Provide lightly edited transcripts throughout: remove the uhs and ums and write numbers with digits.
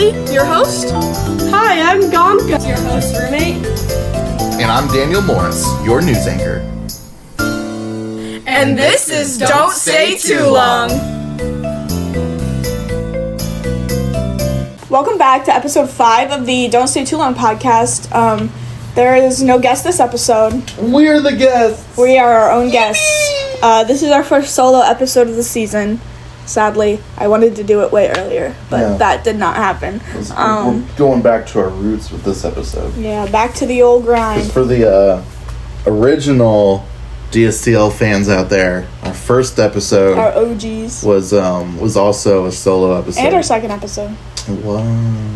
Riley, your host. Hi, I'm Gonka, Your host roommate. And I'm Daniel Morris, your news anchor. And this is Don't Stay Too Long. Welcome back to episode 5 of the Don't Stay Too Long podcast. There is no guest this episode. We're the guests. We are our own guests. This is our first solo episode of the season. Sadly, I wanted to do it way earlier, but that did not happen. We're going back to our roots with this episode. Yeah, back to the old grind. Because for the original DSTL fans out there, our first episode, Our OGs. was also a solo episode. And our second episode. It was.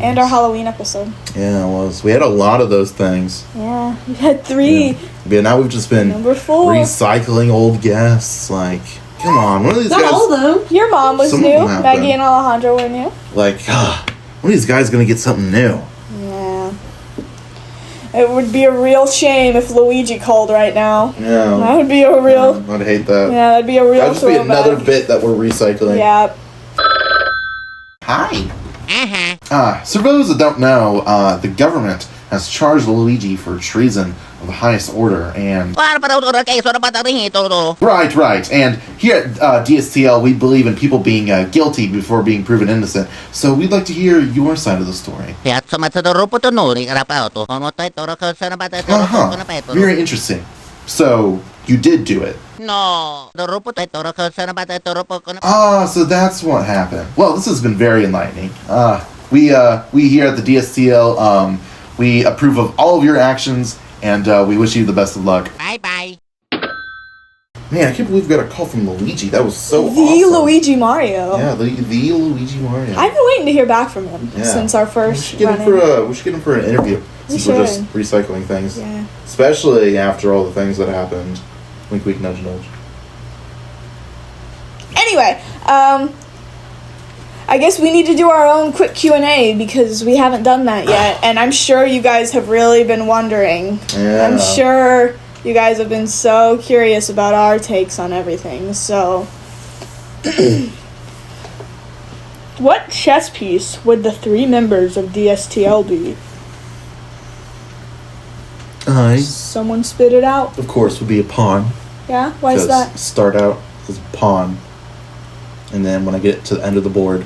And our Halloween episode. Yeah, it was. We had a lot of those things. Yeah, we had 3. Yeah, now we've just been Number 4. recycling old guests. Like, come on, one of these guys. Not all though. Your mom was Some of new. them have Maggie been. and Alejandro were new. Like, one of these guys gonna get something new. Yeah. It would be a real shame if Luigi called right now. Yeah. That would be a real... I'd hate that. Yeah, that'd be a real That'd just be throwback. another bit that we're recycling. Yeah. Hi. So for those that don't know, the government has charged Luigi for treason of the highest order, and... Right. And here at DSTL, we believe in people being guilty before being proven innocent. So we'd like to hear your side of the story. Very interesting. So, you did do it. No. So that's what happened. Well, this has been very enlightening. We here at the DSTL, we approve of all of your actions, and we wish you the best of luck. Bye-bye. Man, I can't believe we got a call from Luigi. That was so The awesome. Luigi Mario. Yeah, the Luigi Mario. I've been waiting to hear back from him since our we first should get him run-in. we should get him for an interview. We Since we're just should. recycling things. Yeah. Especially after all the things that happened. Wink, wink, nudge, nudge. Anyway, I guess we need to do our own quick Q&A because we haven't done that yet, and I'm sure you guys have really been wondering. Yeah. I'm sure you guys have been so curious about our takes on everything, so... What chess piece would the 3 members of DSTL be? Someone spit it out. Of course, would be a pawn. Yeah? Why is that? Start out as a pawn, and then when I get to the end of the board,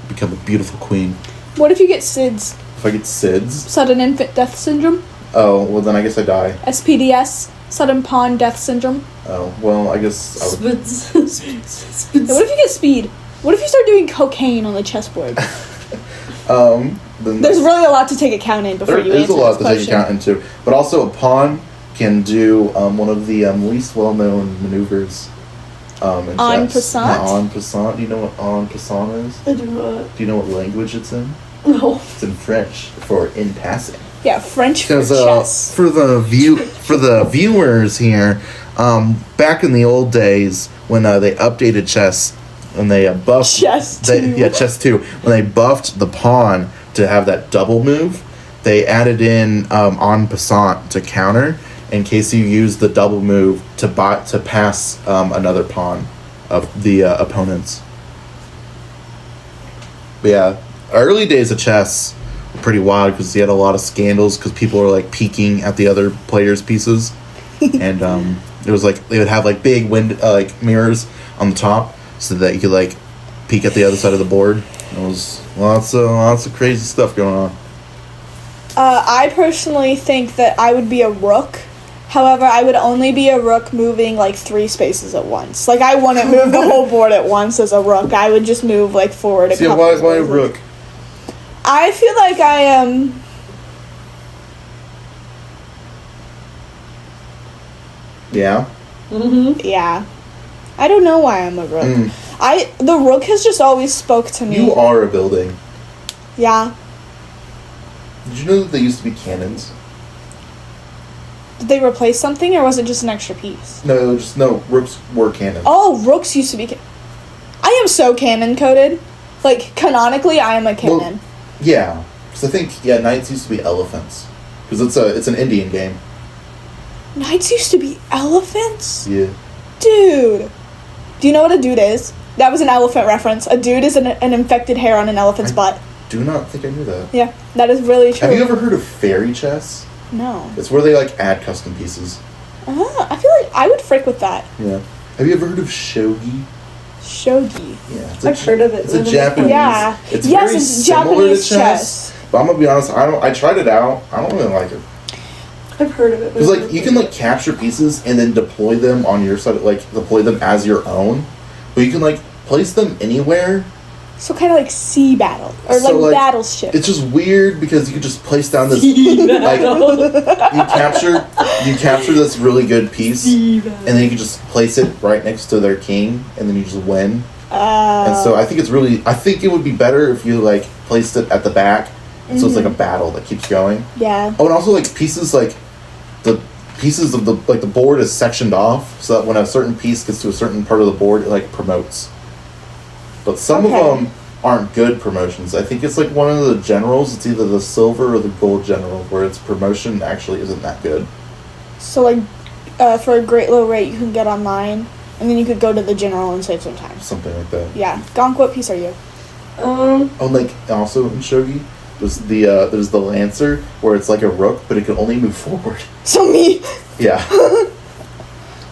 become a beautiful queen. What if you get SIDS? If I get SIDS, Sudden Infant Death Syndrome? oh, well then I guess I die. SPDS? Sudden Pawn Death Syndrome? Oh, well I guess I would. Yeah, what if you get speed? What if you start doing cocaine on the chessboard? Then There's really a lot to take account in before there you is answer a lot this to take question. account into, but also a pawn can do one of the least well-known maneuvers. In En chess. passant? Yeah, en passant. Do you know what en passant is? I do not. Do you know what language it's in? No. It's in French for in passing. Yeah, French for Because chess. for the viewers here, back in the old days when they updated chess and they buffed Chess 2. chess 2, when they buffed the pawn to have that double move, they added in en passant to counter in case you use the double move to pass another pawn of the opponents. But yeah, early days of chess were pretty wild because you had a lot of scandals because people were like peeking at the other players' pieces, and it was like they would have like big like mirrors on the top so that you could like peek at the other side of the board. It was lots of crazy stuff going on. I personally think that I would be a rook. However, I would only be a rook moving like 3 spaces at once. Like, I wouldn't move the whole board at once as a rook. I would just move like forward a See, couple why spaces. rook? I feel like I am... Yeah. Yeah. I don't know why I'm a rook. The rook has just always spoke to me. You are a building. Yeah. Did you know that they used to be cannons? Did they replace something, or was it just an extra piece? No, rooks were cannons. Oh, rooks used to be... I am so canon-coded. Like, canonically, I am a canon. Well, yeah, because I think knights used to be elephants because it's an Indian game. Knights used to be elephants? Yeah. Dude. Do you know what a dude is? That was an elephant reference. A dude is an infected hair on an elephant's butt. do not think I knew that. Yeah, that is really true. Have you ever heard of fairy chess? No. It's where they like add custom pieces. I feel like I would frick with that. Yeah. Have you ever heard of shogi? Shogi. Yeah. I've heard of it. It's a Japanese. Yeah. It's yes, very it's similar Japanese to chess. But I'm gonna be honest. I tried it out. I don't really like it. I've heard of it. Because like you can like capture pieces and then deploy them on your side, like deploy them as your own, but you can like place them anywhere. So kind of like sea battle or So, like battleship. It's just weird because you can just place down this like you capture this really good piece and then you can just place it right next to their king and then you just win. And so I think it would be better if you like placed it at the back, so it's like a battle that keeps going. Yeah. Oh, and also like pieces like the pieces of the board is sectioned off so that when a certain piece gets to a certain part of the board, it like promotes. But some of them aren't good promotions. I think it's like one of the generals. It's either the silver or the gold general, where its promotion actually isn't that good. So like, for a great low rate, you can get online, and then you could go to the general and save some time. Something like that. Yeah. Gonk, what piece are you? Oh, like also in shogi, there's the lancer where it's like a rook, but it can only move forward. So me. Yeah.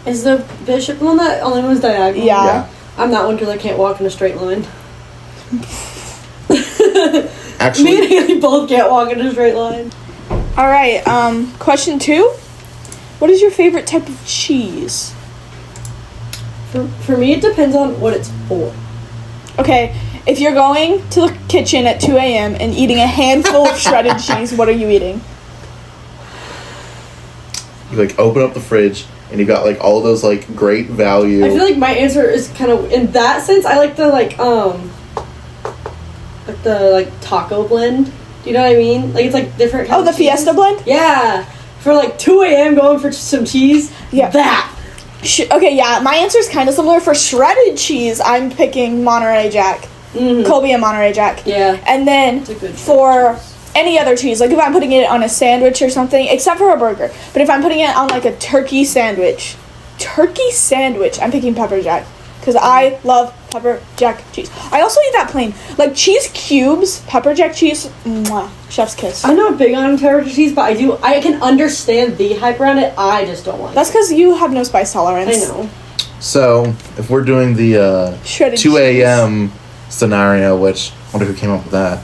Is the bishop one that only moves diagonal? Yeah. I'm that one because I can't walk in a straight line. Actually, Me and Haley both can't walk in a straight line. All right. Question 2. What is your favorite type of cheese? For me, it depends on what it's for. Okay. If you're going to the kitchen at 2 a.m. and eating a handful of shredded cheese, what are you eating? you like open up the fridge and you got like all those like great value. I feel like my answer is kind of in that sense. I like the like the taco blend. Do you know what I mean? Like it's like different. Oh, the Fiesta blend? Yeah, for like 2 a.m. going for some cheese. Yeah. That. Okay, yeah. My answer is kind of similar. For shredded cheese, I'm picking Monterey Jack. Mm-hmm. Colby and Monterey Jack. Yeah. And then It's a good for any other cheese, like if I'm putting it on a sandwich or something, except for a burger, but if I'm putting it on like a turkey sandwich, I'm picking pepper jack because I love pepper jack cheese. I also eat that plain, like cheese cubes, pepper jack cheese, mwah, chef's kiss. I'm not big on pepper cheese, but I can understand the hype around it. I just don't like That's it. because you have no spice tolerance. I know. So if we're doing the Shredded 2 a.m. scenario, which I wonder who came up with that.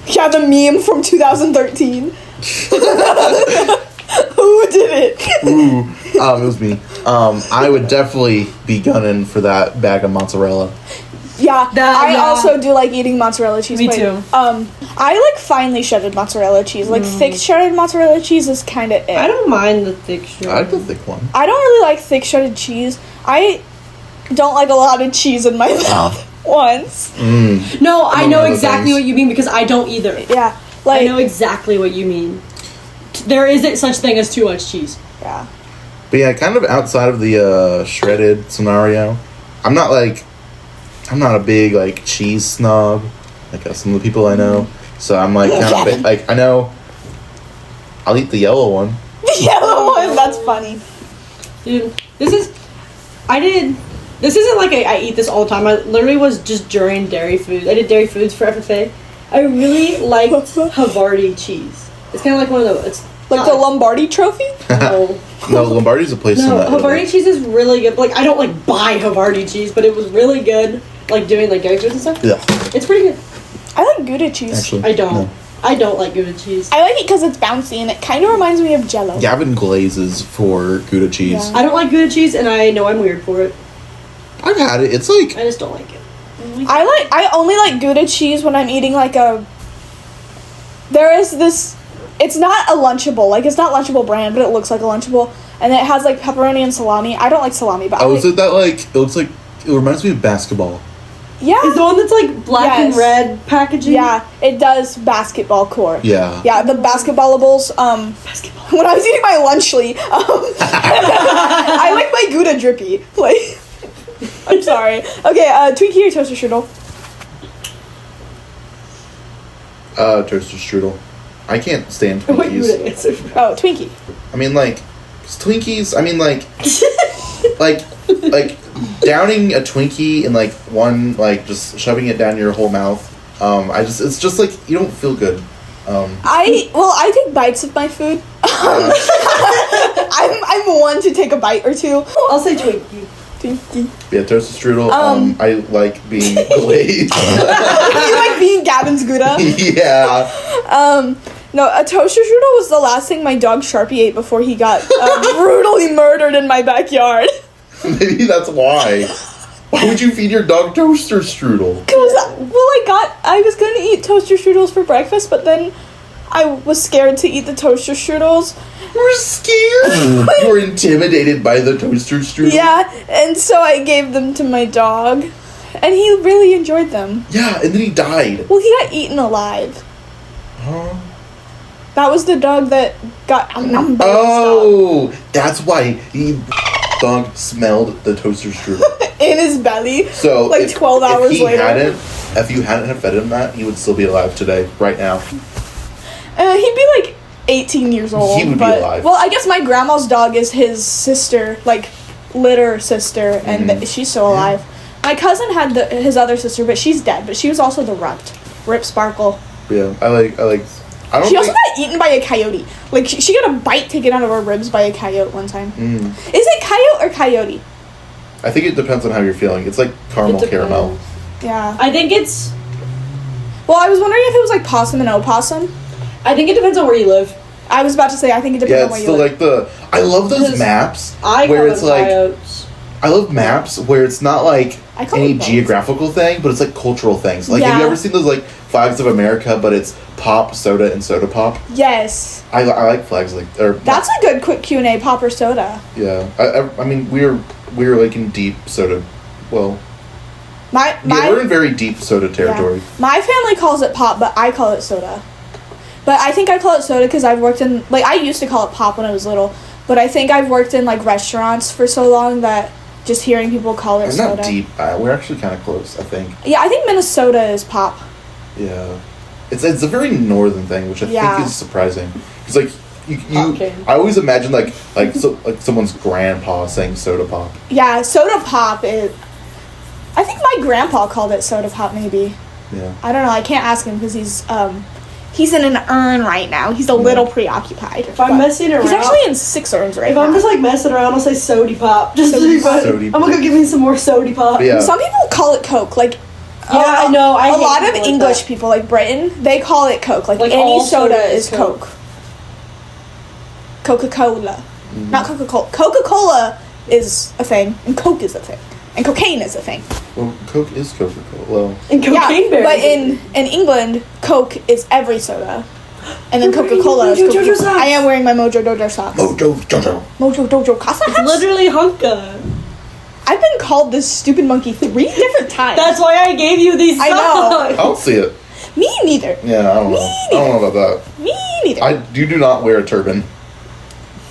Yeah, the meme from 2013. Who did it? It was me. I would definitely be gunning for that bag of mozzarella. Yeah, I also do like eating mozzarella cheese. Me too. I like finely shredded mozzarella cheese. Like thick shredded mozzarella cheese is kind of it. I don't mind the thick shredded. I like the thick one. I don't really like thick shredded cheese. I don't like a lot of cheese in my mouth once. No, I know One of the exactly things. what you mean because I don't either. Yeah, I like know exactly what you mean. There isn't such thing as too much cheese. yeah. But yeah, kind of outside of the shredded scenario, I'm not a big like cheese snob like some of the people I know. So I'm like kind of bit, like I know I'll eat the yellow one. The yellow one. That's funny. Dude, this isn't like I eat this all the time. I literally was just during dairy food. I did dairy foods for FFA. I really liked Havarti cheese. It's kind of like one of those. It's Like the Lombardi trophy. no. No, Lombardi's a place in No, that. Havarti cheese is really good. Like I don't like buy Havarti cheese, but it was really good. Like doing like dairy foods and stuff. Yeah, It's pretty good. I like Gouda cheese. actually. I don't. No. I don't like Gouda cheese. I like it because it's bouncy and it kind of reminds me of Jello. Gavin glazes for Gouda cheese. Yeah. I don't like Gouda cheese, and I know I'm weird for it. I've had it. It's like I just don't like it. I only like Gouda cheese when I'm eating like there is this, it's not a Lunchable, like it's not Lunchable brand, but it looks like a Lunchable, and it has like pepperoni and salami. I don't like salami, but is it that like it looks like it reminds me of basketball. Yeah. Is the one that's like black and Yes. red packaging? Yeah, it does basketball core. Yeah. Yeah, the basketballables, Basketball. when I was eating my lunchly, I like my Gouda drippy. Like, I'm sorry. Okay, Twinkie or toaster strudel? Toaster strudel. I can't stand What you would Twinkies. answer? Oh, Twinkie. I mean, like, 'cause Twinkies. I mean, like, like downing a Twinkie and like one like just shoving it down your whole mouth It's just like you don't feel good. I take bites of my food. I'm one to take a bite or two. I'll say Twinkie. Yeah, toasted strudel. I like being glazed. You like being Gavin's Gouda? Yeah. No, a toaster strudel was the last thing my dog Sharpie ate before he got brutally murdered in my backyard. Maybe that's why. Why would you feed your dog toaster strudel? Because, I was going to eat toaster strudels for breakfast, but then I was scared to eat the toaster strudels. You were scared? You were intimidated by the toaster strudel? Yeah, and so I gave them to my dog, and he really enjoyed them. Yeah, and then he died. Well, he got eaten alive. Huh? That was the dog that got... Oh, that's why he... dog smelled the toaster strudel. In his belly. So, 12 hours later. If you hadn't fed him that, he would still be alive today, right now. He'd be like 18 years old. He would be alive. Well, I guess my grandma's dog is his sister, like litter sister, and she's still alive. My cousin had his other sister, but she's dead. But she was also the Rip Sparkle. Yeah, I like. She also got eaten by a coyote. Like she got a bite taken out of her ribs by a coyote one time. Is it coyote or coyote? I think it depends on how you're feeling. It's like caramel caramel. Yeah. I think it's... Well, I was wondering if it was like possum and opossum. I think it depends on where you live. I was about to say, I think it depends on where you live. I love those maps where it's like... Coyotes. I love maps where it's not like any geographical thing, but it's like cultural things. Like, have you ever seen those like flags of America, but it's pop, soda, and soda pop? Yes. I like flags like... That's a good quick Q&A, pop or soda. Yeah. I mean, we're like in deep soda... Well... we're in very deep soda territory. Yeah. My family calls it pop, but I call it soda. But I think I call it soda because I've worked in... Like, I used to call it pop when I was little, but I think I've worked in, like, restaurants for so long that just hearing people call it soda... It's not deep. We're actually kind of close, I think. Yeah, I think Minnesota is pop. Yeah. It's a very northern thing, which I think is surprising. It's like... I always imagine, like someone's grandpa saying soda pop. Yeah, soda pop is... I think my grandpa called it soda pop, maybe. Yeah. I don't know. I can't ask him because he's in an urn right now. He's a little preoccupied. If I'm messing around... He's actually in 6 urns right now. If I'm just, like, messing around, I'll say sody pop. Just to be funny. I'm gonna go get me some more sody pop. Yeah. Some people call it Coke. Like... Yeah, I know. A lot of English people, like Britain, they call it Coke. Like any soda is Coke. Coca-Cola. Not Coca-Cola. Coca-Cola is a thing, and Coke is a thing. And cocaine is a thing. Well, Coke is Coca-Cola. Well, and cocaine berries. But in England, Coke is every soda. And then Coca-Cola is Coca-Cola. I am wearing my Mojo Dojo socks. Mojo Dojo. Mojo Dojo Casa. It's literally Hunka. I've been called this stupid monkey 3 different times. That's why I gave you these socks. I know. I don't see it. Me neither. Yeah, I don't know. I don't know about that. Me neither. You do not wear a turban.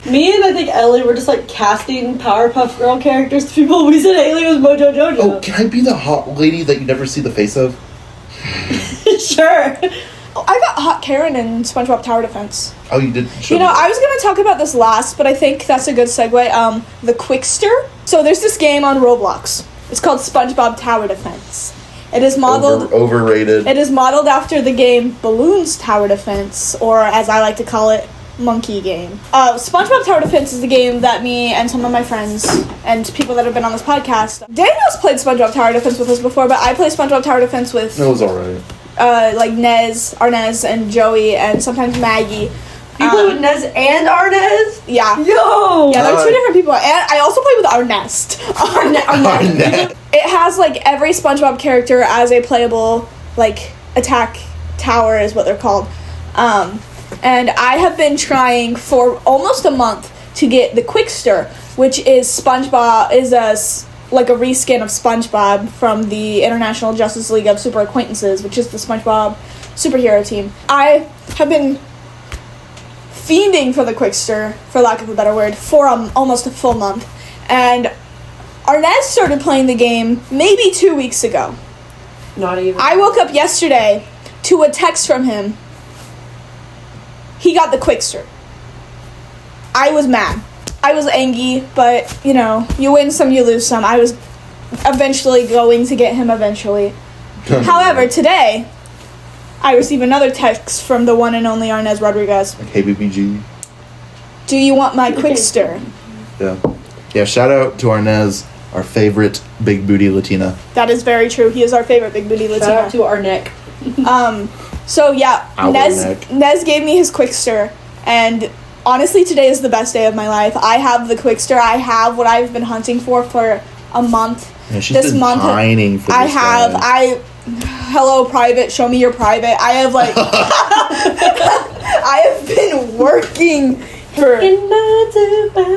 Me and I think Ellie were just like casting Powerpuff Girl characters to people. We said Haley was Mojo Jojo. Oh, can I be the hot lady that you never see the face of? Sure. I got Hot Karen in SpongeBob Tower Defense. Oh, you did? I was going to talk about this last, but I think that's a good segue. The Quickster. So there's this game on Roblox. It's called SpongeBob Tower Defense. It is modeled... Overrated. It is modeled after the game Balloons Tower Defense, or as I like to call it, Monkey Game. SpongeBob Tower Defense is the game that me and some of my friends and people that have been on this podcast... Daniel's played SpongeBob Tower Defense with us before, but I play SpongeBob Tower Defense with... It was alright. Like Arnez, and Joey, and sometimes Maggie. You play with Nez and Arnez? Yeah. Yo! Yeah, they're 2 different people. And I also play with Arnest. Arnest. It has, like, every SpongeBob character as a playable, like, attack tower is what they're called. And I have been trying for almost a month to get the Quickster, which is SpongeBob, is a reskin of SpongeBob from the International Justice League of Super Acquaintances, which is the SpongeBob superhero team. I have been fiending for the Quickster, for lack of a better word, for almost a full month. And Arnez started playing the game maybe 2 weeks ago. Not even. I woke up yesterday to a text from him. He got the Quickster. I was mad. I was angry, but, you win some, you lose some. I was eventually going to get him eventually. However, today, I receive another text from the one and only Arnez Rodriguez. Like, hey, BBG. Do you want my quick stir? Yeah. Yeah, shout out to Arnez, our favorite big booty Latina. That is very true. He is our favorite big booty Latina. Shout out to our neck. So yeah, Our neck. Nez gave me his quick stir, and honestly, today is the best day of my life. I have the quick stir. I have what I've been hunting for a month. Yeah, she's been pining for this guy. Hello, private. Show me your private. I have like, I have been working for.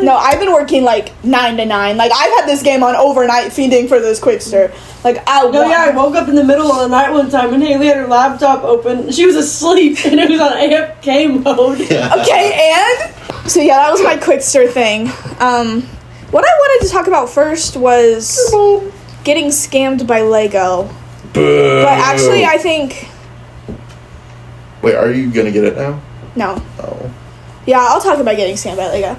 No, I've been working like 9 to 9. Like I've had this game on overnight, feeding for this quick stir. Like I woke up in the middle of the night one time and Haley had her laptop open. She was asleep and it was on AFK mode. Yeah. Okay, and so yeah, that was my quick stir thing. What I wanted to talk about first was getting scammed by Lego. Boo. But actually, I think Wait, are you gonna get it now? no. Oh. Yeah, I'll talk about getting scammed by Lego.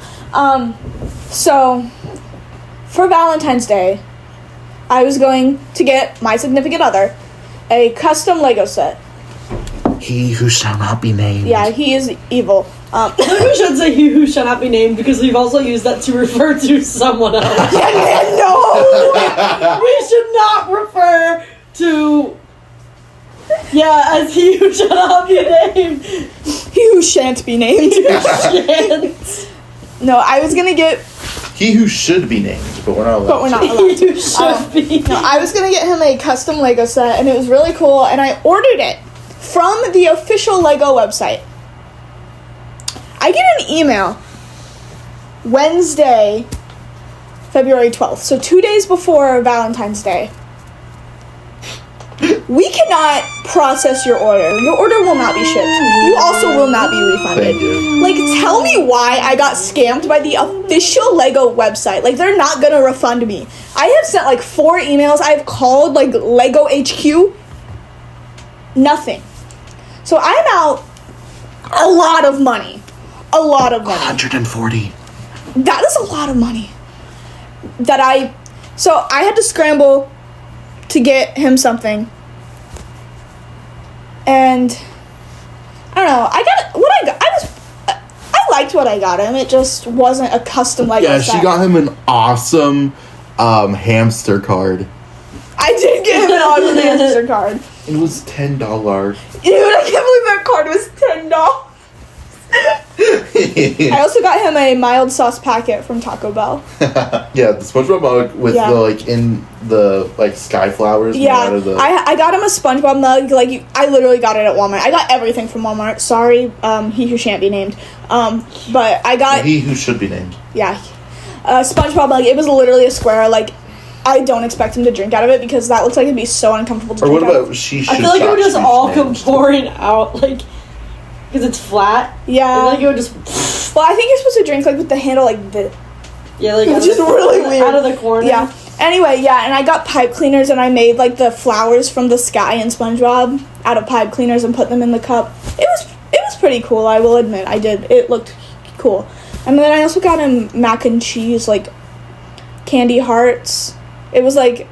So for Valentine's Day, I was going to get my significant other a custom Lego set. He who shall not be named. Yeah, he is evil. We should say he who shall not be named because we've also used that to refer to someone else. No! We should not refer to... Yeah, as he who shall not be named. He who shan't be named. Shan't. No, I was gonna get... He who should be named, but we're not allowed. But we're not He allowed to. who should be. No, I was gonna get him a custom Lego set, and it was really cool, and I ordered it from the official Lego website. I get an email Wednesday, February 12th, so 2 days before Valentine's Day. We cannot process your order. Your order will not be shipped. You also will not be refunded. Thank you. Like, tell me why I got scammed by the official Lego website. Like, they're not gonna refund me. I have sent, like, 4 emails. I've called, like, Lego HQ. Nothing. So I'm out a lot of money. A lot of money. 140. That is a lot of money. So I had to scramble to get him something. And I don't know. I liked what I got him. It just wasn't a custom Lego Yeah, set. she got him an awesome hamster card. I did get him an awesome hamster card. It was $10. Dude, I can't believe that card was $10. I also got him a mild sauce packet from Taco Bell. Yeah, the SpongeBob mug with Yeah. the sky flowers. made Yeah, out of the... I got him a SpongeBob mug. I literally got it at Walmart. I got everything from Walmart. Sorry, he who shan't be named. But I got He who should be named. SpongeBob mug. It was literally a square. Like, I don't expect him to drink out of it because that looks like it'd be so uncomfortable to Or drink what out of. about she should I feel like it would just be all named? come pouring out, like, because it's flat. Yeah. I feel like it would just... Well, I think you're supposed to drink like with the handle like this. Yeah, like, Which is really weird. out of the corner. Yeah. Anyway, yeah, and I got pipe cleaners and I made like the flowers from the sky and SpongeBob out of pipe cleaners and put them in the cup. It was pretty cool, I will admit. I did. It looked cool. And then I also got him mac and cheese, like candy hearts. It was like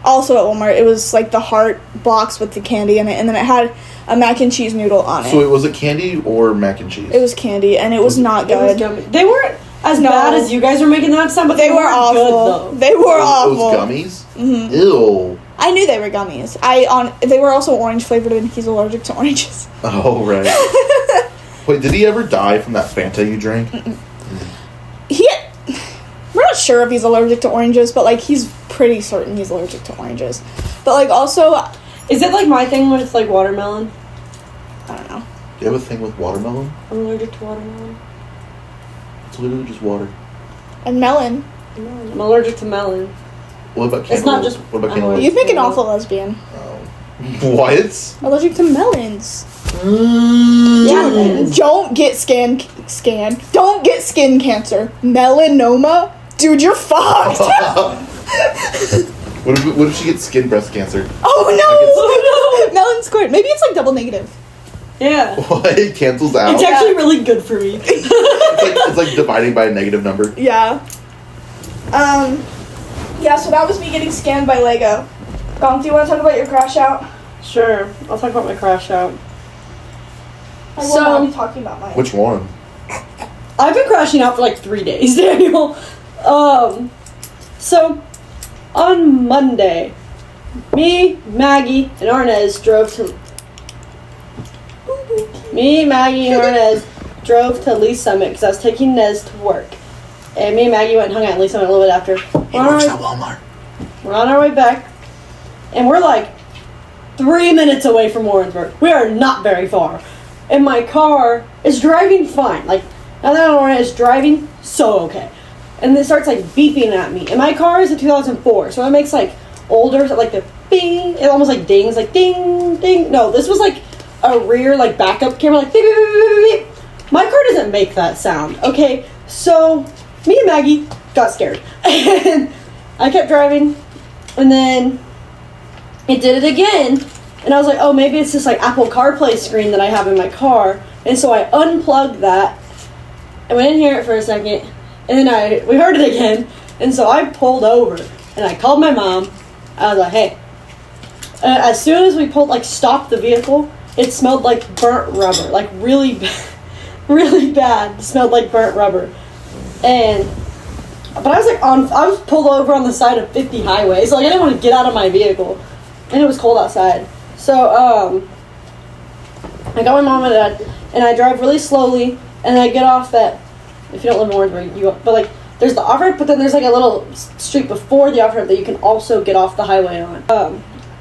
also at Walmart. It was like the heart box with the candy in it, and then it had a mac and cheese noodle on it. So was it candy or mac and cheese? It was candy, and it was not It was good. gummy. They weren't as No. bad as you guys were making that sound, but They were weren't awful. good, though. They were awful. Those gummies? Mhm. Ew. I knew they were gummies. They were also orange flavored, and he's allergic to oranges. Oh, right. Wait, did he ever die from that Fanta you drank? We're not sure if he's allergic to oranges, but like he's pretty certain he's allergic to oranges. But like also, Is it like my thing when it's like watermelon? I don't know. Do you have a thing with watermelon? I'm allergic to watermelon. It's literally just water. And melon. I'm allergic to melon. What about cantaloupe? It's not just- What about I'm cantaloupe? You'd make an awful lesbian. Oh. What? Allergic to melons. Yeah, Dude, don't get Don't get skin cancer. Melanoma? Dude, you're fucked. What if she gets breast cancer? Oh no! Melon squirt. Maybe it's like double negative. Yeah. What? It cancels out? It's actually really good for me. it's like dividing by a negative number. Yeah. Yeah, so that was me getting scammed by Lego. Do you want to talk about your crash out? Sure. I'll talk about my crash out. I will not be talking about mine. Which one? I've been crashing out for like 3 days, Daniel. So, on Monday, me, Maggie, and Arnez drove to... Me, Maggie, and Arnez drove to Lee Summit because I was taking Nez to work. And me and Maggie went and hung out at Lee Summit a little bit after. He works at Walmart. We're on our way back. And we're like 3 minutes away from Warrensburg. We are not very far. And my car is driving fine. Like, now that I'm on it, it's driving so okay. And it starts like beeping at me. And my car is a 2004, so it makes like older, like the bing. It almost like dings, like ding, ding. No, this was like a rear, like backup camera, like beep, beep, beep, beep, beep. My car doesn't make that sound. Okay, so me and Maggie got scared. And I kept driving. And then it did it again. And I was like, oh, maybe it's this like Apple CarPlay screen that I have in my car. And so I unplugged that. And we didn't hear it for a second. And then we heard it again. And so I pulled over. And I called my mom. I was like, hey. As soon as we stopped the vehicle, it smelled like burnt rubber. Like really bad. Really bad. It smelled like burnt rubber. But I was pulled over on the side of 50 highway. So like I didn't want to get out of my vehicle. And it was cold outside. So, I got my mom and dad, and I drive really slowly, and I get off that, if you don't live in Warrensburg, there's the off-ramp, but then there's like a little street before the off-ramp that you can also get off the highway on.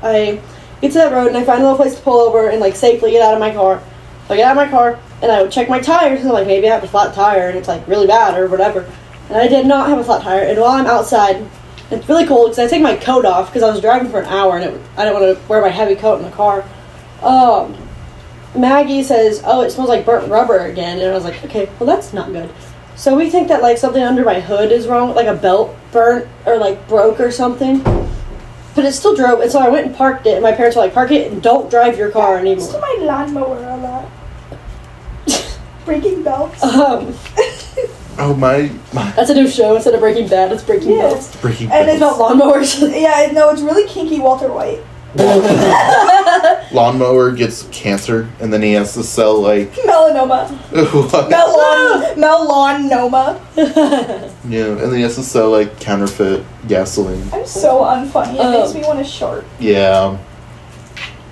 I get to that road, and I find a little place to pull over and like safely get out of my car. So I get out of my car, and I would check my tires, and like maybe I have a flat tire, and it's like really bad or whatever. And I did not have a flat tire, and while I'm outside, it's really cold because I take my coat off because I was driving for an hour and I didn't want to wear my heavy coat in the car. Maggie says, oh, it smells like burnt rubber again. And I was like, okay, well, that's not good. So we think that like something under my hood is wrong, like a belt burnt or like broke or something. But it still drove. And so I went and parked it. And my parents were like, park it and don't drive your car anymore. To my lawnmower a lot. Breaking belts. Oh, my. That's a new show. Instead of Breaking Bad, it's Breaking Belts. Breaking And It's Belts. about lawnmowers. Yeah, no, it's really kinky Walter White. Lawnmower gets cancer, and then he has to sell, like... Melanoma. What? Melanoma. Yeah, and then he has to sell, like, counterfeit gasoline. I'm so unfunny. It makes me want to short. Yeah.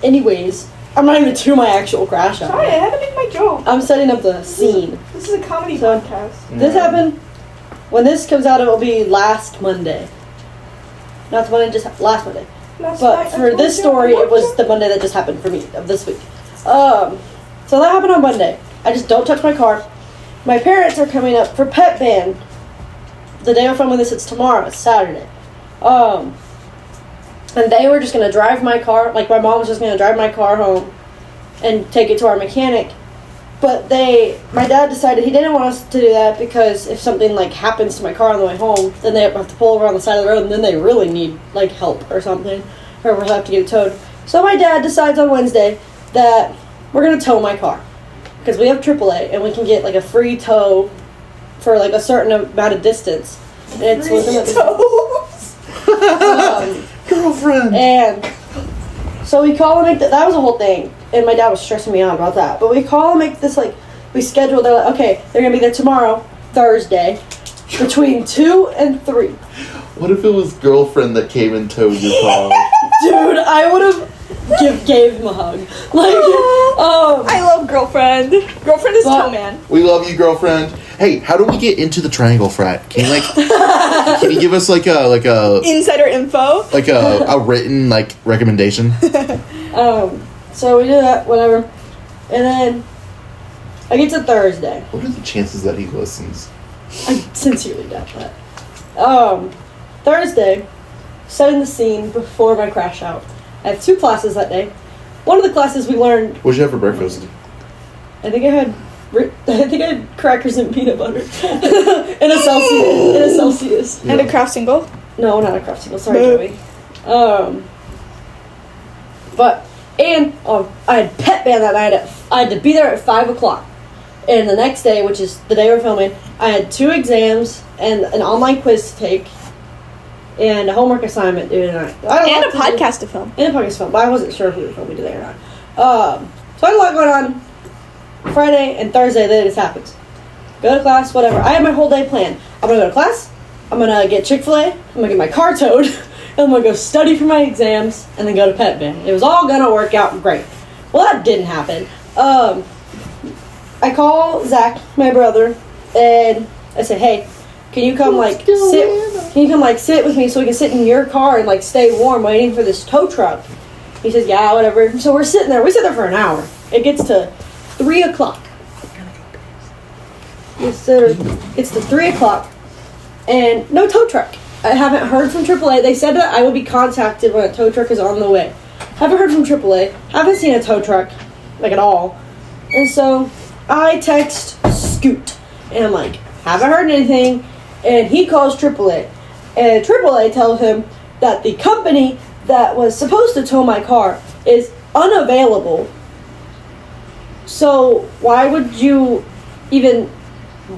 Anyways, I'm not even to my actual crash out. Sorry, I had to make my joke. I'm setting up the scene. This is a comedy podcast. This happened, when this comes out, it will be last Monday. Not the Monday, just last Monday. But for this story, it was the Monday that just happened for me, of this week. So that happened on Monday. I just don't touch my car. My parents are coming up for pet band. The day we're filming this, it's tomorrow, it's Saturday. And they were just going to drive my car, like my mom was just going to drive my car home and take it to our mechanic. But my dad decided he didn't want us to do that because if something like happens to my car on the way home, then they have to pull over on the side of the road and then they really need like help or something. Or we'll have to get it towed. So my dad decides on Wednesday that we're going to tow my car. Because we have AAA and we can get like a free tow for like a certain amount of distance. And it's within Girlfriend! And so we call and make that was a whole thing. And my dad was stressing me out about that. But we call and make this like, we schedule, they're like, okay, they're going to be there tomorrow, Thursday, between 2 and 3. What if it was girlfriend that came and towed your car? Dude, I would have gave him a hug. Like, I love girlfriend. Girlfriend is toe man. We love you, girlfriend. Hey, how do we get into the Triangle Frat? Can you can you give us like a insider info? Like a written like recommendation? So we do that, whatever. And then I get to Thursday. What are the chances that he listens? I sincerely doubt that. Thursday, setting the scene before my crash out. I have 2 classes that day. One of the classes we learned. What'd you have for breakfast? I think I had crackers and peanut butter in a Celsius. And a craft single? No, not a craft single. Sorry, Joey. I had pet band that night. I had to be there at 5 o'clock. And the next day, which is the day we're filming, I had 2 exams and an online quiz to take. and a homework assignment due tonight. And a podcast to film. And a podcast to film, but I wasn't sure if we were filming today or not. So I had a lot going on Friday and Thursday that this happens. Go to class, whatever. I have my whole day planned. I'm going to go to class, I'm going to get Chick-fil-A, I'm going to get my car towed, and I'm going to go study for my exams, and then go to pet band. It was all going to work out great. Well, that didn't happen. I call Zach, my brother, and I say, hey, can you come sit with me so we can sit in your car and like stay warm waiting for this tow truck? He says, yeah, whatever. So we're sitting there. We sit there for an hour. It gets to 3 o'clock. It's to 3 o'clock and no tow truck. I haven't heard from AAA. They said that I would be contacted when a tow truck is on the way. Haven't heard from AAA. Haven't seen a tow truck, like, at all. And so I text Scoot. And I'm like, haven't heard anything. And he calls AAA. And AAA tells him that the company that was supposed to tow my car is unavailable. So why would you even...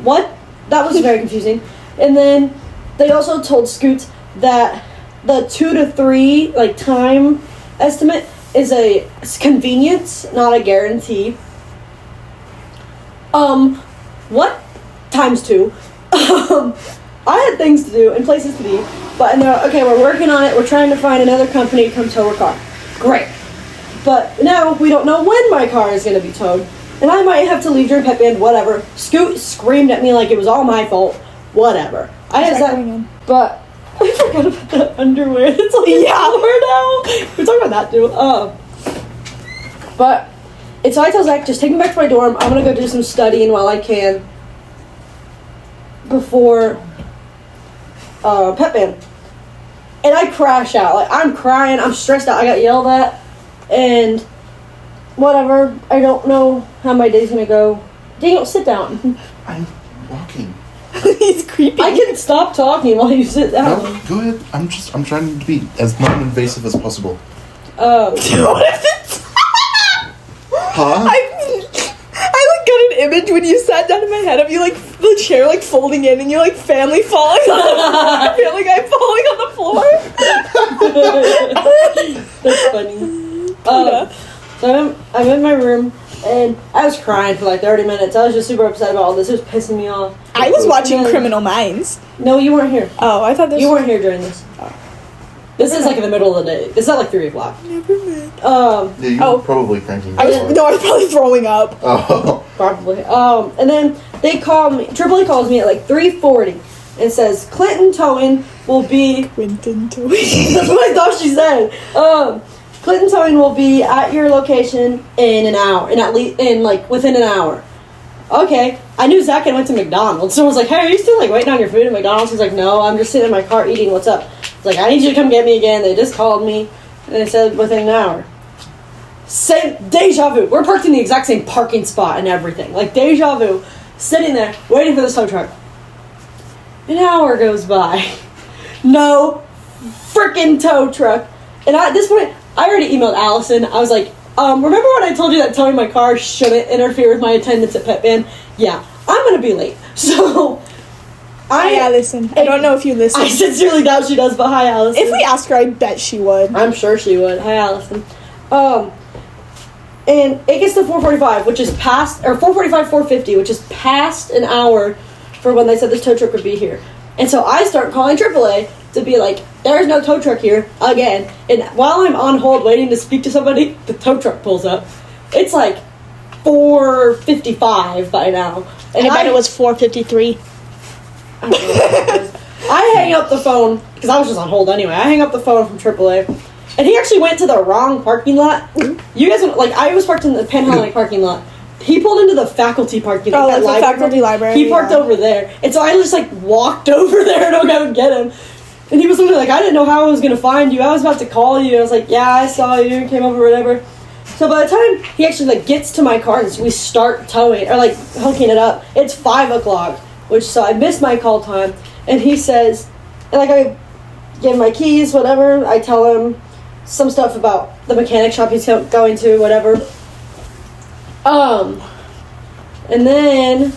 What? That was very confusing. And then they also told Scoot that the 2 to 3 like time estimate is a convenience, not a guarantee. What? Times 2. I had things to do and places to be, and they're like, okay, we're working on it. We're trying to find another company to come tow our car. Great. But now we don't know when my car is going to be towed. And I might have to leave during pet band, whatever. Scoot screamed at me like it was all my fault. Whatever. I had that, but I forgot about the underwear. It's on the floor now. We're talking about that too. So I tell Zach, just take me back to my dorm. I'm going to go do some studying while I can before pet band. And I crash out. Like, I'm crying. I'm stressed out. I got yelled at. And whatever. I don't know how my day's going to go. Daniel, sit down. I'm walking. He's creepy. I can stop talking while you sit down. No, go ahead. I'm trying to be as non-invasive as possible. Huh? I got an image when you sat down in my head of you, like, the chair, like, folding in and you're, like, family falling on the family guy falling on the floor. That's funny. So I'm in my room, and I was crying for, like, 30 minutes. I was just super upset about all this. It was pissing me off. I was watching Criminal Minds. No, you weren't here. Oh, I thought You weren't here during this. Oh. This is, like, in the middle of the day. This is at, like, 3 o'clock. Never mind. Yeah, you were probably cranking. I was probably throwing up. Oh. Probably. And then they call me, AAA calls me at, like, 3:40 and says, Clinton Towing will be... Clinton Towing. That's what I thought she said. Clinton Towing will be at your location in an hour, within an hour. Okay. I knew Zach had went to McDonald's. Someone was like, hey, are you still, like, waiting on your food at McDonald's? He's like, no, I'm just sitting in my car eating. What's up? He's like, I need you to come get me again. They just called me, and they said within an hour. Same, deja vu. We're parked in the exact same parking spot and everything. Like, deja vu. Sitting there, waiting for this tow truck. An hour goes by. No freaking tow truck. And at this point, I already emailed Allison. I was like, remember when I told you that towing my car shouldn't interfere with my attendance at pet band? Yeah, I'm going to be late. So, Hi, Allison. I don't know if you listen. I sincerely doubt she does, but hi, Allison. If we ask her, I bet she would. I'm sure she would. Hi, Allison. And it gets to 4:45, which is past, or 4:45, 4:50, which is past an hour for when they said this tow truck would be here. And so I start calling AAA to be like, there's no tow truck here again. And while I'm on hold waiting to speak to somebody, the tow truck pulls up. It's like 4:55 by now. And I bet it was 4:53. I don't know what it was. I hang up the phone, because I was just on hold anyway. I hang up the phone from AAA. And he actually went to the wrong parking lot. You guys, like, I was parked in the Panhellenic parking lot. He pulled into the faculty parking lot. Oh, like the faculty library. He parked over there. And so I just, like, walked over there to go get him. And he was literally like, I didn't know how I was going to find you. I was about to call you. I was like, yeah, I saw you. Came over, whatever. So by the time he actually, like, gets to my car and we start towing, or, like, hooking it up, it's 5 o'clock. So I missed my call time. And he says, and, like, I give him my keys, whatever. I tell him some stuff about the mechanic shop he's going to, whatever. And then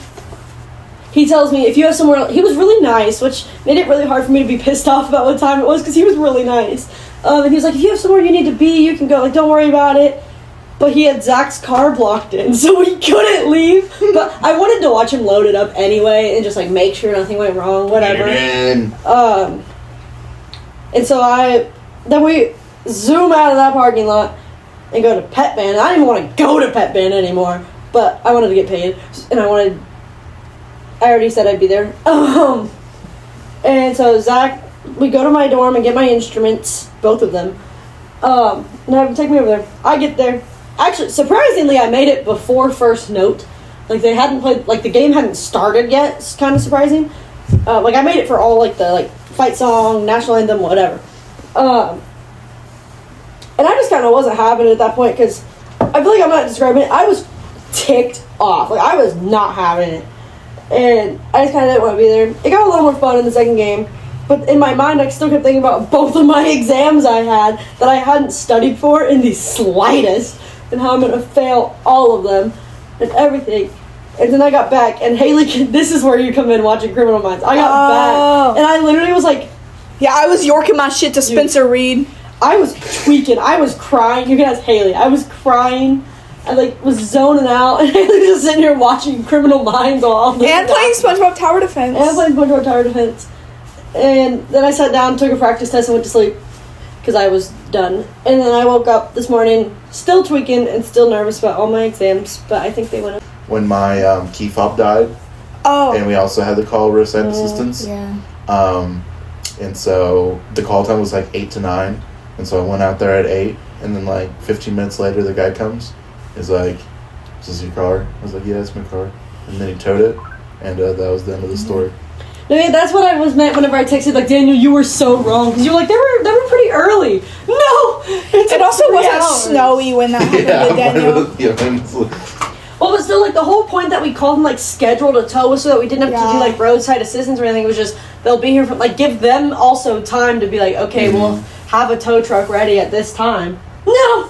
he tells me, if you have somewhere, he was really nice, which made it really hard for me to be pissed off about what time it was, because he was really nice. And he was like, if you have somewhere you need to be, you can go, like, don't worry about it. But he had Zach's car blocked in, so we couldn't leave. But I wanted to watch him load it up anyway, and just, like, make sure nothing went wrong, whatever. And so then we zoom out of that parking lot and go to Pet Band. I didn't even want to go to Pet Band anymore, but I wanted to get paid, and I already said I'd be there. And so Zach, we go to my dorm and get my instruments, both of them, and have him take me over there. I get there. Actually, surprisingly, I made it before first note. Like, they hadn't played, like, the game hadn't started yet. It's kind of surprising. Like, I made it for all, like, the, like, fight song, national anthem, whatever. And I just kind of wasn't having it at that point, because I feel like I'm not describing it. I was ticked off. Like, I was not having it. And I just kind of didn't want to be there. It got a little more fun in the second game. But in my mind, I still kept thinking about both of my exams I had that I hadn't studied for in the slightest, and how I'm going to fail all of them and everything. And then I got back, and Haley, this is where you come in watching Criminal Minds. I got back, and I literally was like... Yeah, I was yorking my shit to Spencer Reed. I was tweaking. I was crying. You can ask Haley. I was crying. I, like, was zoning out, and Haley was just sitting here watching Criminal Minds all. And playing SpongeBob Tower Defense. And then I sat down, took a practice test, and went to sleep. Because I was done. And then I woke up this morning, still tweaking and still nervous about all my exams, but I think they went up. When my key fob died, and we also had to call roadside assistance. Yeah. And so the call time was like 8 to 9, and so I went out there at 8, and then like 15 minutes later the guy comes. He's like, "Is this your car?" I was like, "Yeah, it's my car." And then he towed it, and that was the end of the story. I mean, that's what I was meant whenever I texted, like, Daniel, you were so wrong. Because you were like, they were pretty early. No! It also wasn't snowy when that happened to Daniel. Well, but still, like, the whole point that we called them, like, scheduled a tow was so that we didn't have to do, like, roadside assistance or anything. It was just, they'll be here for, like, give them also time to be like, okay, we'll have a tow truck ready at this time. No!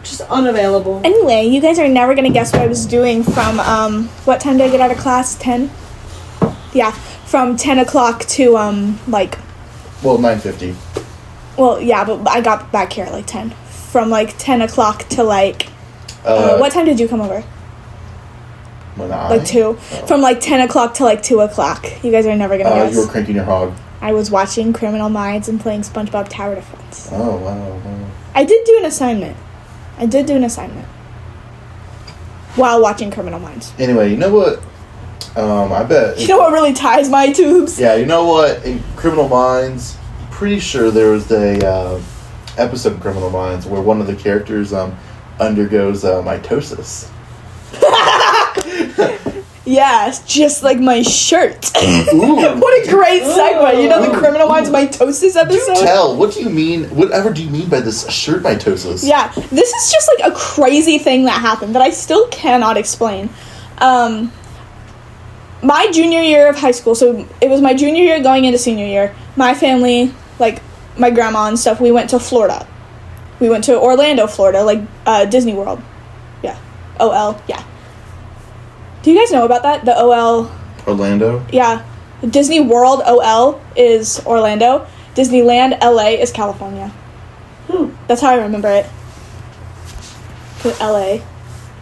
Just unavailable. Anyway, you guys are never going to guess what I was doing from, what time did I get out of class? 10? Yeah, from 10 o'clock to, like... Well, 9:50. Well, yeah, but I got back here at, like, 10. From, like, 10 o'clock to, like... what time did you come over? Like 2. Oh. From, like, 10 o'clock to, like, 2 o'clock. You guys are never going to guess. You were cranking your hog. I was watching Criminal Minds and playing SpongeBob Tower Defense. Oh, wow. I did do an assignment. While watching Criminal Minds. Anyway, you know what? I bet... You know what really ties my tubes? Yeah, you know what? In Criminal Minds, pretty sure there was a episode of Criminal Minds where one of the characters undergoes mitosis. Yes, just like my shirt. Ooh. What a great segue. You know the Criminal Minds mitosis episode? Do tell. What do you mean? Whatever do you mean by this shirt mitosis? Yeah, this is just like a crazy thing that happened that I still cannot explain. My junior year of high school, so it was my junior year going into senior year, my family, like my grandma and stuff, we went to Florida. We went to Orlando, Florida, like Disney World. Yeah. OL, yeah. Do you guys know about that? The OL... Orlando? Yeah. Disney World, OL, is Orlando. Disneyland, LA, is California. That's how I remember it. LA,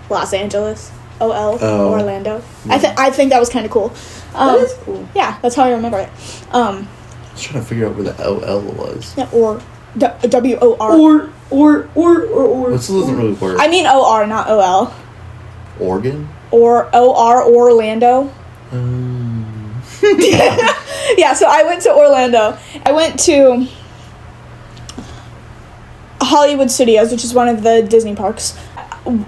Los Angeles, OL, Orlando. Yeah. I think that was kind of cool. That is cool. Yeah, that's how I remember it. I was trying to figure out where the LL was. Yeah, or WOR. Or. This doesn't really work. I mean OR, not OL. Oregon? Or OR, Orlando. Yeah, so I went to Orlando. I went to Hollywood Studios, which is one of the Disney parks.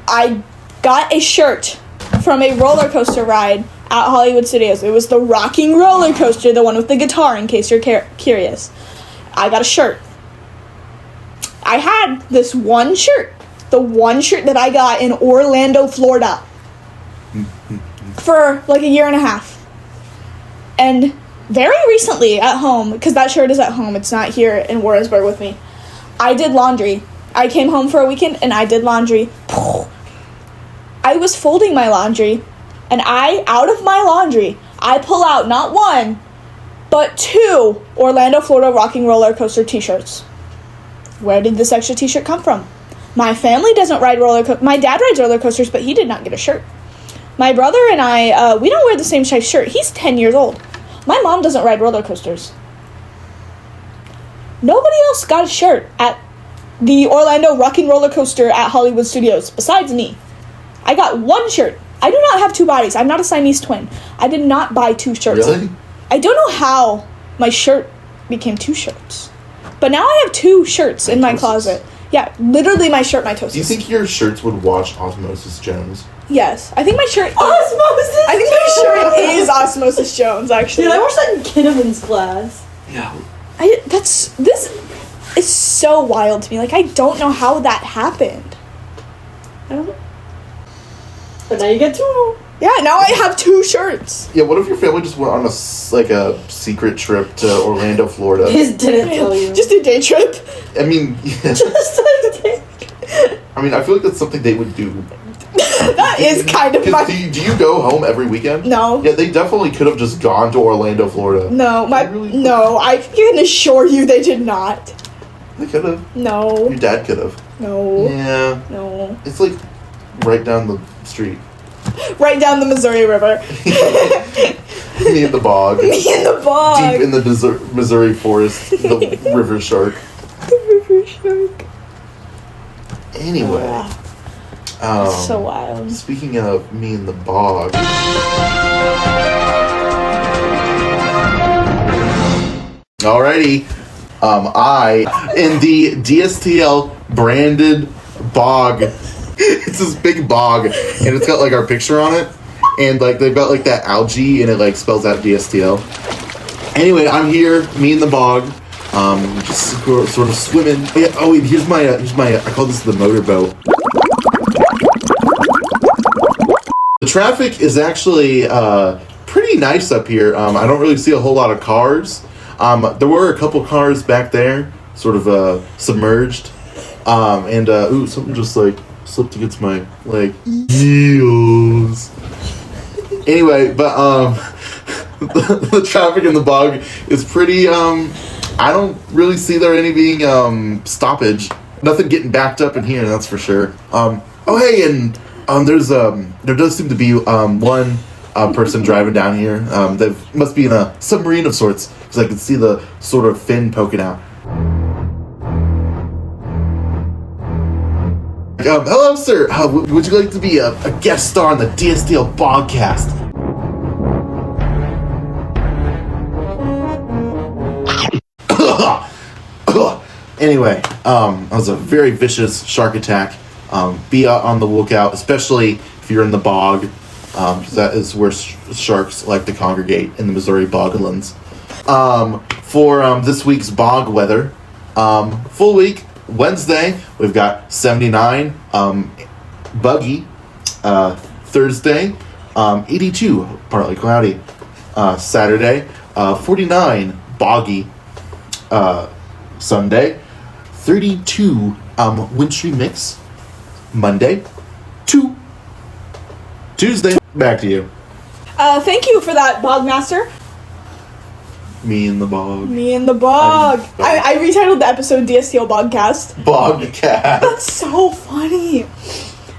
I got a shirt from a roller coaster ride at Hollywood Studios. It was the rocking roller coaster, the one with the guitar, in case you're curious. I got a shirt. I had this one shirt. The one shirt that I got in Orlando, Florida. For like a year and a half. And very recently at home, because that shirt is at home, it's not here in Warrensburg with me, I did laundry. I came home for a weekend and I did laundry. I was folding my laundry And out of my laundry, I pull out not one, but 2 Orlando, Florida Rocking Roller Coaster t-shirts. Where did this extra t-shirt come from? My family doesn't ride my dad rides roller coasters, but he did not get a shirt. My brother and I, we don't wear the same size shirt. He's 10 years old. My mom doesn't ride roller coasters. Nobody else got a shirt at the Orlando Rocking Roller Coaster at Hollywood Studios besides me. I got 1 shirt. I do not have 2 bodies. I'm not a Siamese twin. I did not buy 2 shirts. Really? I don't know how my shirt became 2 shirts. But now I have 2 shirts in my closet. Yeah, literally my shirt, my toast. Do you think your shirts would watch Osmosis Jones? Yes. I think my shirt... Osmosis I think my shirt is Osmosis Jones, actually. Dude, I watched that in Kinnaman's class. Yeah. This is so wild to me. Like, I don't know how that happened. I don't know. But now you get 2. Yeah, now I have 2 shirts. Yeah, what if your family just went on a secret trip to Orlando, Florida? His didn't tell you. Just a day trip. I mean, yeah. Just a day. I mean, I feel like that's something they would do. That is kind of my... Do you go home every weekend? No. Yeah, they definitely could have just gone to Orlando, Florida. No, Really? I can assure you they did not. They could have. No. Your dad could have. No. Yeah. No. It's like right down the street. Right down the Missouri River. Me in the bog. Me in the bog. Deep in the Missouri forest. The river shark. The river shark. Anyway. So wild. Speaking of me in the bog. Alrighty. I, in the DSTL branded bog. It's this big bog, and it's got, like, our picture on it. And, like, they've got, like, that algae, and it, like, spells out DSTL. Anyway, I'm here, me in the bog. Just sort of swimming. Yeah, oh, wait, here's my, I call this the motorboat. The traffic is actually pretty nice up here. I don't really see a whole lot of cars. There were a couple cars back there, sort of submerged. Ooh, something just like slipped against my leg. Heels. Anyway, but the traffic in the bog is pretty. I don't really see there any being stoppage. Nothing getting backed up in here, that's for sure. Oh hey, and there does seem to be one person driving down here. They must be in a submarine of sorts, because I can see the sort of fin poking out. Hello, sir. Would you like to be a guest star on the DSTL Bogcast? Anyway, that was a very vicious shark attack. Be on the lookout, especially if you're in the bog, because that is where sharks like to congregate, in the Missouri boglands. For this week's bog weather, full week, Wednesday, we've got 79, buggy. Thursday, 82, partly cloudy. Saturday, 49, boggy. Sunday, 32, wintry mix. Monday, 2. Tuesday, back to you. Thank you for that, Bogmaster. Me in the bog. Me in the bog. I retitled the episode DSTL Bogcast. Bogcast. That's so funny.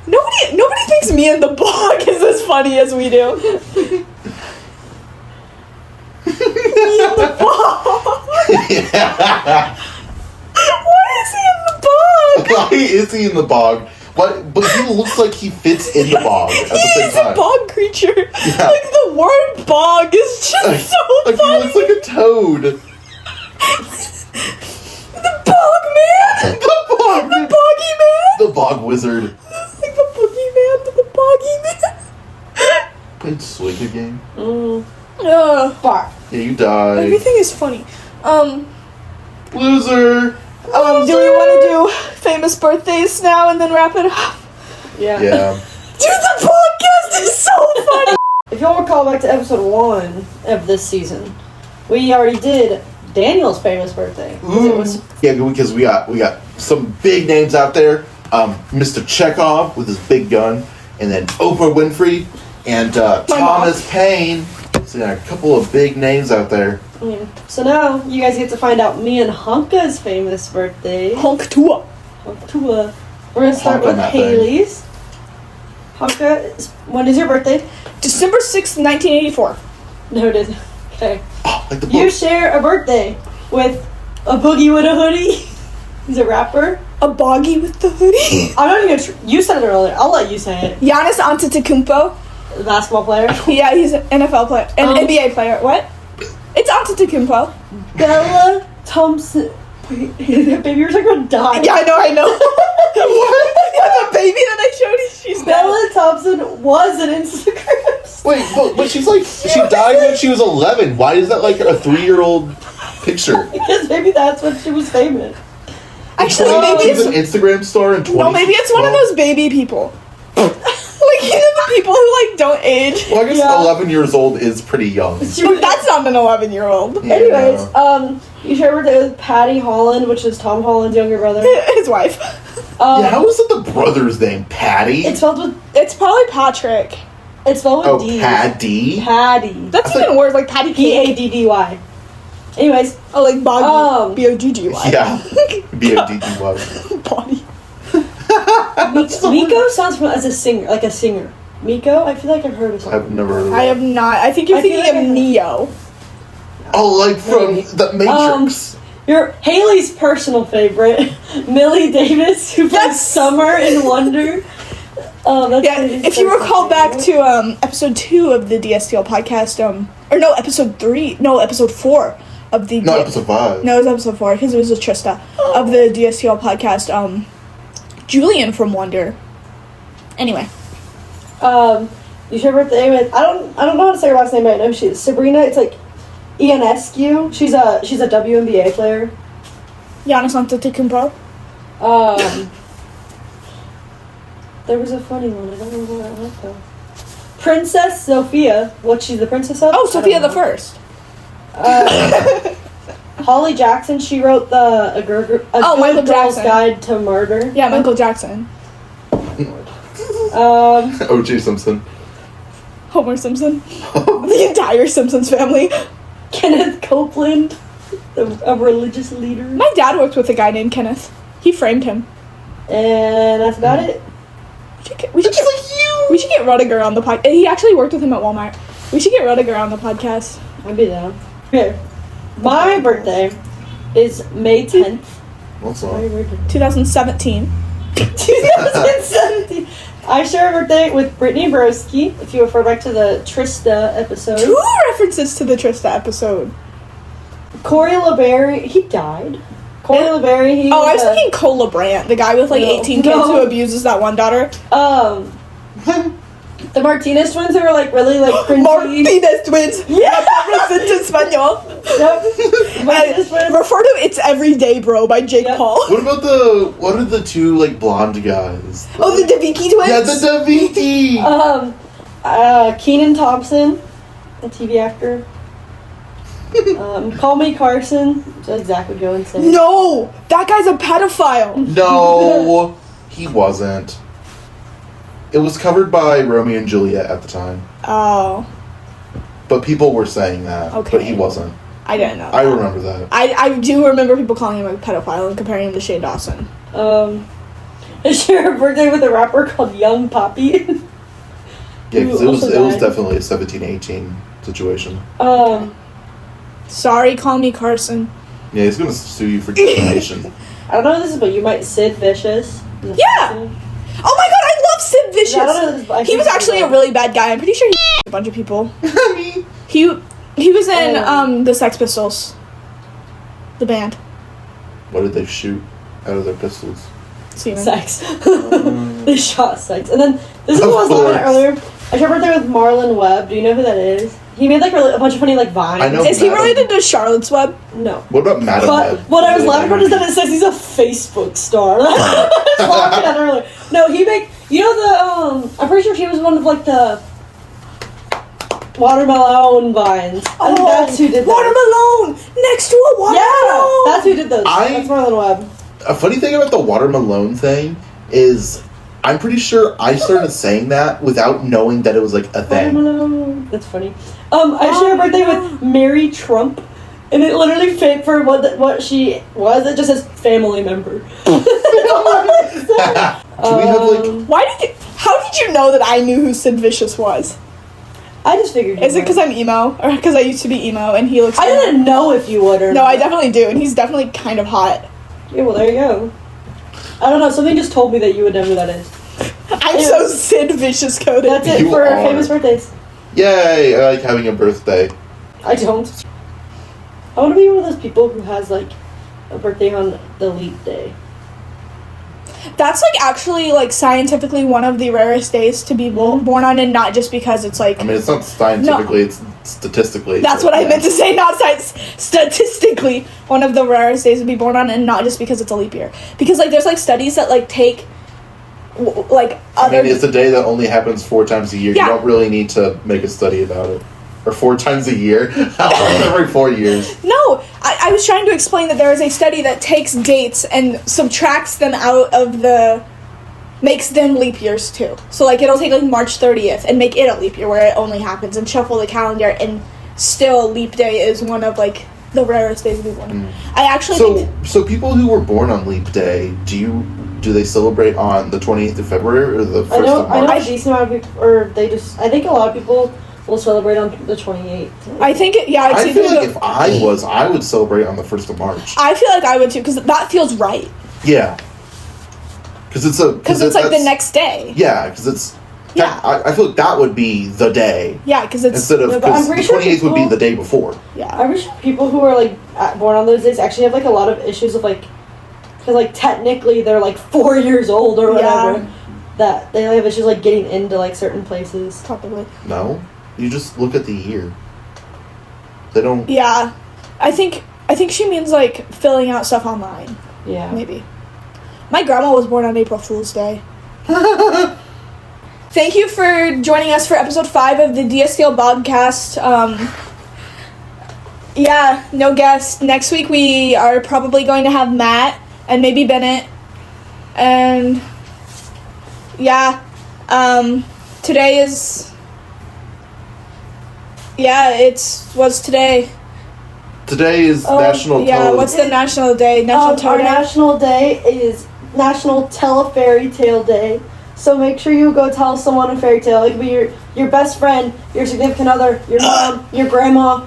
Nobody thinks me in the bog is as funny as we do. Me in the bog. Yeah. Why is he in the bog? Why is he in the bog? But he looks like he fits in the bog at the same He's time. a bog creature. Yeah. Like, the word bog is just so like funny. he looks like a toad. The bog man. The bog. The boggy man. The bog wizard. Like the boogeyman to the boggy man. Played Swigger game. Bark. Yeah, you died. Everything is funny. Loser. Do we want to do famous birthdays now and then wrap it up? Yeah. Yeah. Dude, the podcast is so funny. If y'all recall back to episode 1 of this season, we already did Daniel's famous birthday. It was Yeah, because we got some big names out there. Mr. Chekhov with his big gun, and then Oprah Winfrey and Thomas Paine. So yeah, a couple of big names out there. Yeah. So now you guys get to find out me and Honka's famous birthday. Honk Tua. Honka. We're gonna start Honk on with that thing. Haley's. Honka, when is your birthday? December 6th, 1984. No, it isn't. Okay. Oh, like the You book. share a birthday with a boogie with a hoodie. He's a rapper. A boggy with the hoodie. I'm not even. You said it earlier. I'll let you say it. Giannis Antetokounmpo. The basketball player. Yeah, he's an NFL player. An NBA player. What? It's Antetokounmpo. Bella Thompson. Wait, baby, you're talking about dying. Yeah, I know. What? Yeah, the baby that I showed you, she's Bella Thompson was an Instagram star. Wait, but she's like, she died when she was 11. Why is that like a 3-year-old picture? Because maybe that's when she was famous. Actually, Wait, maybe she's it's an Instagram star in 20. no, maybe it's one of those baby people. Like, you know, the people who like don't age. Well, I guess Yeah. 11 years old is pretty young. But that's not an 11-year-old. Yeah. Anyways, you share a birthday with Patty Holland, which is Tom Holland's younger brother. His wife. Yeah, how is it the brother's name? Patty? It's spelled with It's probably Patrick. it's spelled with D. Paddy? Patty. That's even worse, like Patty Cake. Paddy. Anyways, Oh, like Boggy. B-O-G-G-Y. Yeah. B-O-D-D-Y. Boggy. Miko sounds as a singer, like a singer. Miko, I feel like I've heard of something. I've never heard of I that. have not. I think you're I feel thinking like of I- Neo. Oh, like from Maybe. The Matrix. Your Haley's personal favorite, Millie Davis, who plays Summer in Wonder. That's Yeah, Haley's if you personal recall back favorite. to episode 2 of the DSTL podcast, or no, episode 3, no, episode 4 of the No, episode 5. No, it was episode 4 because it was with Trista of the DSTL podcast. Julian from Wonder. Anyway, You share a birthday with I don't know how to say her last name, but I know she is Sabrina. It's like Ionescu. She's a WNBA player. Giannis Antetokounmpo. There was a funny one. I don't know what I like though. Princess Sophia. What she's the princess of? Oh, I Sophia don't the know. First. Holly Jackson. She wrote Good Michael Girl's Jackson. Guide to Murder. Yeah, Michael Jackson. O.J. Simpson. Homer Simpson. The entire Simpsons family. Kenneth Copeland, a religious leader. My dad worked with a guy named Kenneth. He framed him. And that's about it. We should get Rudiger on the podcast. He actually worked with him at Walmart. We should get Rudiger on the podcast. I'd be down. Okay. My birthday is May 10th. What's My up? birthday. 2017. 2017. I share a birthday with Brittany Broski, if you refer back to the Trista episode. 2 references to the Trista episode. Corey LeBerry, he died. Corey LeBerry, he Oh, I was was thinking Cole LeBrant, the guy with like No. 18 kids No. who abuses that one daughter. the Martinez twins who were like really like cringy. Martinez twins. Yeah. Represent Espanol. Yep. Martinez twins. Refer to It's Everyday Bro by Jake Yep. Paul. What are the two like blonde guys? Oh, the DeVicki twins? Yeah, the Daviki. Keenan Thompson, a TV actor. Call Me Carson. So Zach would go insane. No! That guy's a pedophile. No, he wasn't. It was covered by Romeo and Juliet at the time, Oh, but people were saying that. Okay. But he wasn't. I didn't know. I remember that. I do remember people calling him a pedophile and comparing him to Shane Dawson. I share a birthday with a rapper called Young Poppy. Yeah, because Who it was also died. definitely a 17-18 situation. Sorry, call me Carson. Yeah, he's gonna sue you for defamation. I don't know this, but you might Sid Vicious. Yeah! Oh my god, I love Sid Vicious! I don't know this, but I He think was he's actually like- a really bad guy. I'm pretty sure he a bunch of people. He was in the Sex Pistols. The band. What did they shoot out of their pistols? Semen. Sex. They shot sex. And then, this is Of what I was talking about course. earlier. I shared a birthday with Marlon Webb. Do you know who that is? He made like a bunch of funny like vines. I know. Is he Madam. related to Charlotte's Web? No. What about Madam But Web? what I was laughing about is that it says he's a Facebook star. I was laughing at earlier. No, he made. You know the I'm pretty sure he was one of like the watermelon vines. I think that's who did that. Watermelon next to a watermelon. Yeah, that's who did those. I- That's Marlon Webb. A funny thing about the Watermelon thing is I'm pretty sure I started saying that without knowing that it was like a I thing. don't know. That's funny. I share a birthday with Mary Trump, and it literally fit for what she was. It just says family member. Do we have like? How did you know that I knew who Sid Vicious was? I just figured. Is it because I'm emo, or because I used to be emo and he looks? I didn't know if you would or No, not. I definitely do, and he's definitely kind of hot. Yeah, well, there you go. I don't know. Something just told me that you would know who that is. I'm so Sid Vicious coded. That's it You for are. famous birthdays. Yay! I like having a birthday. I don't. I want to be one of those people who has like a birthday on the leap day. That's like actually like scientifically one of the rarest days to be born on, and not just because it's like. I mean, it's not scientifically; it's statistically. That's but, what I meant to say. Not science. Statistically, one of the rarest days to be born on, and not just because it's a leap year. Because like there's like studies that like take like other. I mean, it's a day that only happens 4 times a year. Yeah. You don't really need to make a study about it. Or 4 times a year? Every 4 years. No, I was trying to explain that there is a study that takes dates and subtracts them out of makes them leap years too. So like it'll take like March 30th and make it a leap year where it only happens, and shuffle the calendar, and still leap day is one of like the rarest days to be born. I actually think So people who were born on leap day, do they celebrate on the 28th of February or the 1st of I know March? a decent amount of people, or they just. I think a lot of people will celebrate on the 28th. I think it's I feel either like if I would celebrate on the 1st of March. I feel like I would too, because that feels right. Yeah. Because it's like the next day. Yeah, because it's. Yeah. I feel like that would be the day. Yeah, because it's Instead of. Yeah, but I'm Because the pretty sure 28th would be people- the day before. yeah. I wish people who are like born on those days actually have like a lot of issues with like, because like technically they're like 4 years old or whatever. Yeah. That they have issues like getting into like certain places. Probably. No. You just look at the year. They don't. Yeah, I think she means like filling out stuff online. Yeah. Maybe. My grandma was born on April Fool's Day. Thank you for joining us for episode 5 of the DSTL Bogcast. Yeah, no guest. Next week we are probably going to have Matt and maybe Bennett. And yeah, today is. Yeah, what's today? Today is National Yeah, what's the national day? National Toe Our Day? national day is National Tell a Fairy Tale Day. So make sure you go tell someone a fairy tale. It could be your best friend, your significant other, your mom, your grandma,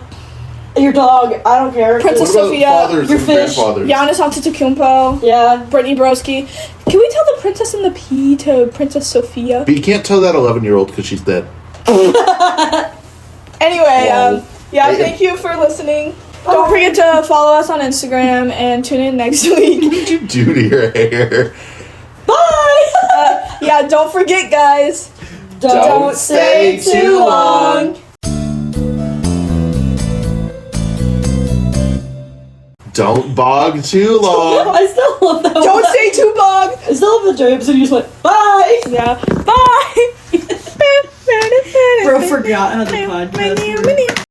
your dog. I don't care. Princess What about Sophia, fathers your and fish, grandfathers? Giannis Antetokounmpo, Yeah. Brittany Broski. Can we tell the Princess and the P to Princess Sophia? But you can't tell that 11-year-old because she's dead. Anyway, Wow. thank you for listening. Don't forget to follow us on Instagram and tune in next week. What did you do to your hair? Bye! Don't forget, guys. Don't stay too long. Don't bog too long. I still love that. Don't stay too long. I still love the joy episode. You just went bye. Yeah. Bye. Bro forgot how the podcast.